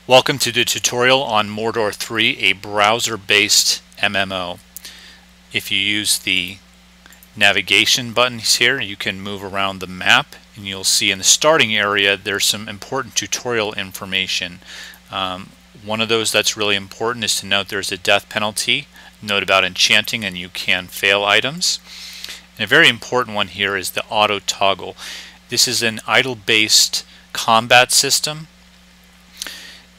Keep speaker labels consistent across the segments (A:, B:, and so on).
A: Welcome to the tutorial on Mordor 3, a browser-based MMO. If you use the navigation buttons here, you can move around the map, and you'll see in the starting area there's some important tutorial information. One of those that's really important is to note there's a death penalty, note about enchanting, and you can fail items. And a very important one here is the auto toggle. This is an idle-based combat system.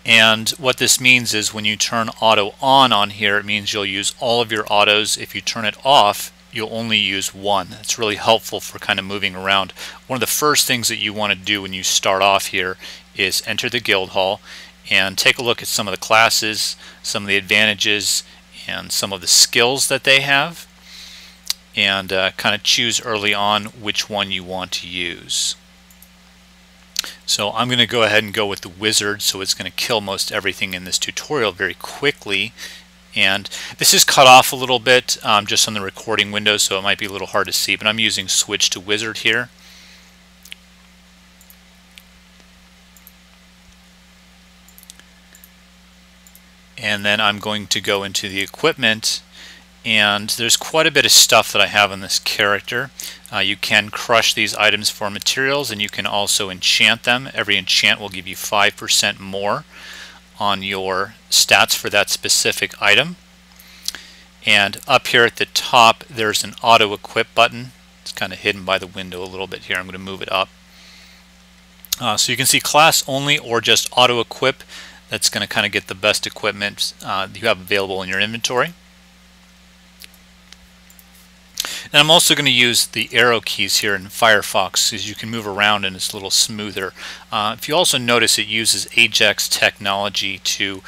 A: And what this means is when you turn auto on here, it means you'll use all of your autos. If you turn it off, you'll only use one. It's really helpful for kind of moving around. One of the first things that you want to do when you start off here is enter the guild hall and take a look at some of the classes, some of the advantages, and some of the skills that they have, and kind of choose early on which one you want to use. So I'm going to go ahead and go with the wizard, so it's going to kill most everything in this tutorial very quickly. And this is cut off a little bit just on the recording window, so it might be a little hard to see, but I'm using switch to wizard here. And then I'm going to go into the equipment, and there's quite a bit of stuff that I have on this character. You can crush these items for materials, and you can also enchant them. Every enchant will give you 5% more on your stats for that specific item. And up here at the top there's an auto equip button. It's kind of hidden by the window a little bit here. I'm going to move it up. So you can see class only or just auto equip. That's going to kind of get the best equipment you have available in your inventory. And I'm also going to use the arrow keys here in Firefox, because you can move around and it's a little smoother. If you also notice, it uses Ajax technology to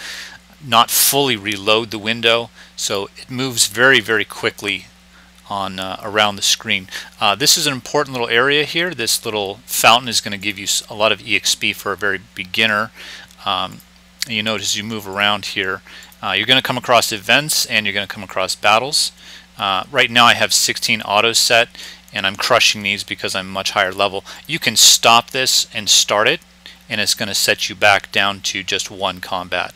A: not fully reload the window, so it moves very, very quickly on around the screen. This is an important little area here. This little fountain is going to give you a lot of EXP for a very beginner. You notice as you move around here, you're going to come across events and you're going to come across battles. Right now I have 16 autos set, and I'm crushing these because I'm much higher level. You can stop this and start it, and it's going to set you back down to just one combat.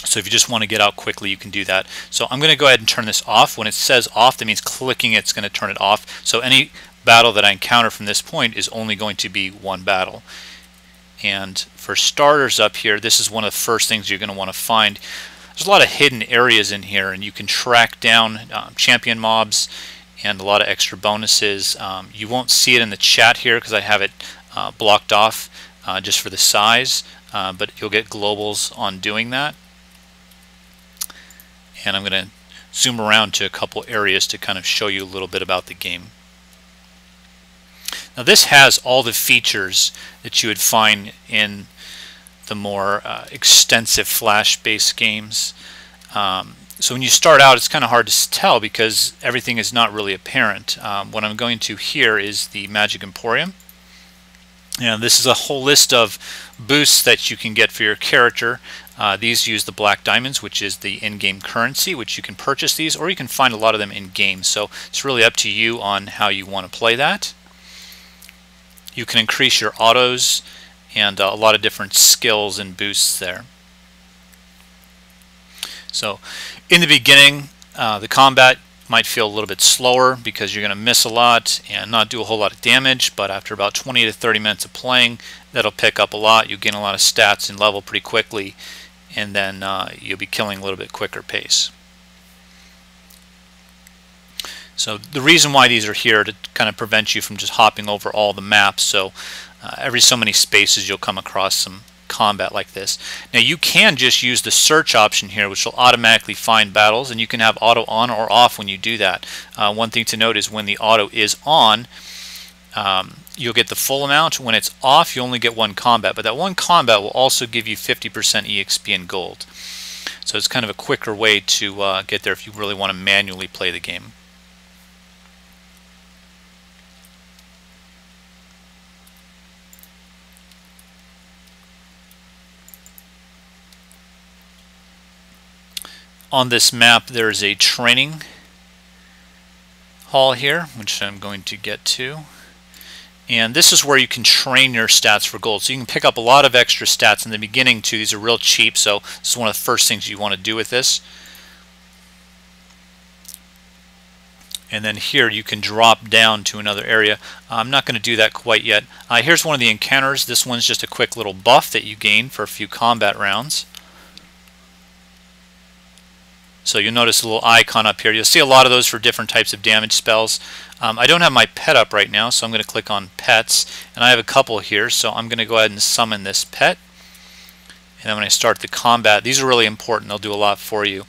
A: So if you just want to get out quickly, you can do that. So I'm going to go ahead and turn this off. When it says off, that means clicking it's going to turn it off. So any battle that I encounter from this point is only going to be one battle. And for starters up here, this is one of the first things you're going to want to find. There's a lot of hidden areas in here, and you can track down champion mobs and a lot of extra bonuses. You won't see it in the chat here because I have it blocked off just for the size, but you'll get globals on doing that. And I'm going to zoom around to a couple areas to kind of show you a little bit about the game. Now this has all the features that you would find in the more extensive Flash-based games. So when you start out, it's kind of hard to tell because everything is not really apparent. What I'm going to here is the Magic Emporium. And this is a whole list of boosts that you can get for your character. These use the black diamonds, which is the in-game currency, which you can purchase these, or you can find a lot of them in-game. So it's really up to you on how you want to play that. You can increase your autos and a lot of different skills and boosts there. So in the beginning, the combat might feel a little bit slower because you're going to miss a lot and not do a whole lot of damage, but after about 20 to 30 minutes of playing, that'll pick up a lot. You gain a lot of stats and level pretty quickly, and then you'll be killing a little bit quicker pace. So the reason why these are here to kind of prevent you from just hopping over all the maps. So every so many spaces you'll come across some combat like this. Now you can just use the search option here, which will automatically find battles, and you can have auto on or off when you do that. One thing to note is when the auto is on, you'll get the full amount. When it's off, you only get one combat, but that one combat will also give you 50% EXP and gold. So it's kind of a quicker way to get there if you really want to manually play the game. On this map there's a training hall here, which I'm going to get to, And this is where you can train your stats for gold. So you can pick up a lot of extra stats in the beginning too. These are real cheap, so this is one of the first things you want to do with this. And then here you can drop down to another area. I'm not going to do that quite yet. Here's one of the encounters. This one's just a quick little buff that you gain for a few combat rounds. So you'll notice a little icon up here. You'll see a lot of those for different types of damage spells. I don't have my pet up right now, so I'm going to click on pets. And I have a couple here, so I'm going to go ahead and summon this pet. And then when I start the combat, these are really important. They'll do a lot for you.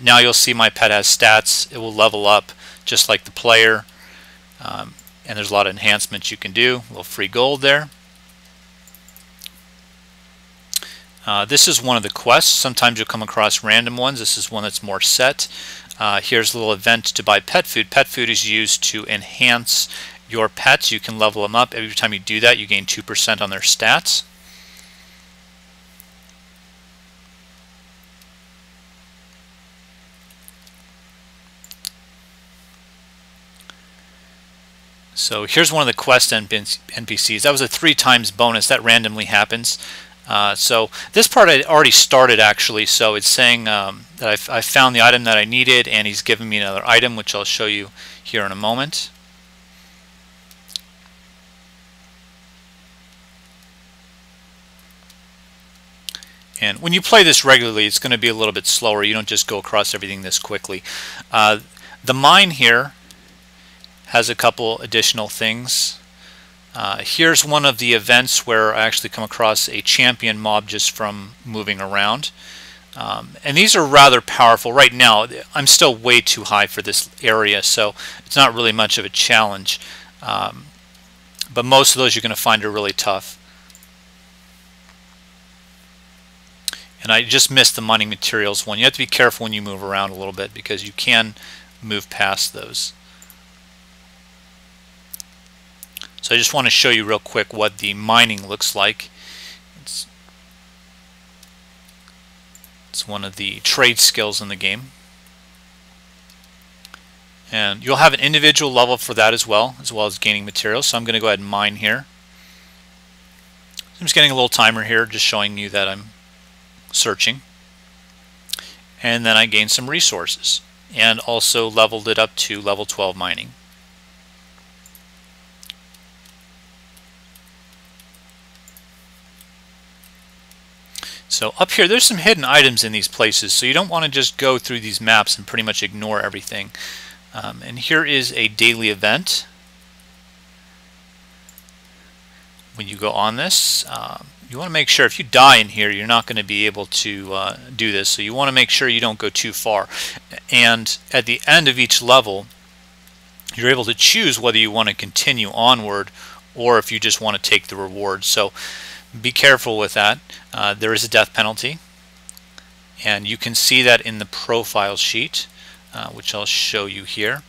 A: Now you'll see my pet has stats. It will level up just like the player. And there's a lot of enhancements you can do. A little free gold there. This is one of the quests. Sometimes you'll come across random ones. This is one that's more set. Here's a little event to buy pet food. Pet food is used to enhance your pets. You can level them up. Every time you do that, you gain 2% on their stats. So here's one of the quest NPCs. That was a 3 times bonus. That randomly happens. So this part I already started actually, so it's saying that I found the item that I needed, and he's given me another item, which I'll show you here in a moment. And when you play this regularly, it's going to be a little bit slower. You don't just go across everything this quickly. The mine here has a couple additional things. Here's one of the events where I actually come across a champion mob just from moving around. And these are rather powerful. Right now, I'm still way too high for this area, so it's not really much of a challenge. But most of those you're going to find are really tough. And I just missed the mining materials one. You have to be careful when you move around a little bit because you can move past those. So I just want to show you real quick what the mining looks like. It's one of the trade skills in the game. And you'll have an individual level for that as well as gaining materials. So I'm going to go ahead and mine here. I'm just getting a little timer here, just showing you that I'm searching. And then I gained some resources and also leveled it up to level 12 mining. So up here, there's some hidden items in these places, so you don't want to just go through these maps and pretty much ignore everything. And here is a daily event. When you go on this, you want to make sure if you die in here, you're not going to be able to do this. So you want to make sure you don't go too far. And at the end of each level, you're able to choose whether you want to continue onward or if you just want to take the reward. So be careful with that. There is a death penalty, and you can see that in the profile sheet, which I'll show you here.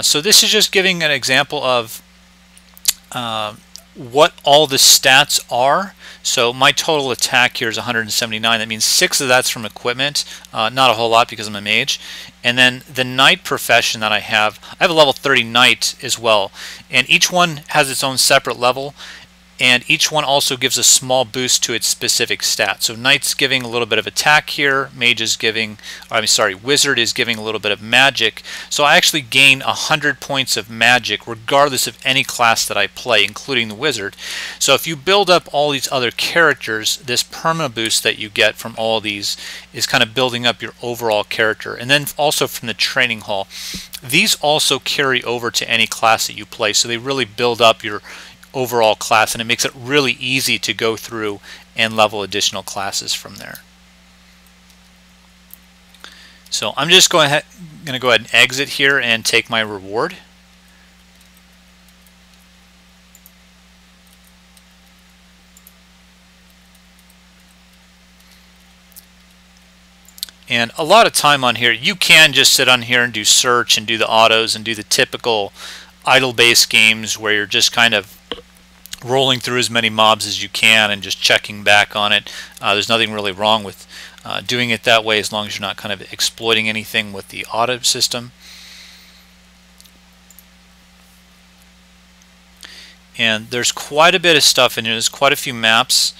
A: So this is just giving an example of what all the stats are. So my total attack here is 179. That means 6 of that's from equipment, not a whole lot because I'm a mage. And then the knight profession that I have a level 30 knight as well, and each one has its own separate level. And each one also gives a small boost to its specific stat. So Knight's giving a little bit of attack here, Mage is giving, Wizard is giving a little bit of magic. So I actually gain 100 points of magic regardless of any class that I play, including the Wizard. So if you build up all these other characters, this perma boost that you get from all these is kind of building up your overall character. And then also from the training hall, these also carry over to any class that you play. So they really build up your overall class, and it makes it really easy to go through and level additional classes from there. So I'm just going to go ahead and exit here and take my reward. And a lot of time on here, you can just sit on here and do search and do the autos and do the typical idle-based games where you're just kind of rolling through as many mobs as you can and just checking back on it. There's nothing really wrong with doing it that way as long as you're not kind of exploiting anything with the auto system. And there's quite a bit of stuff in here. There's quite a few maps.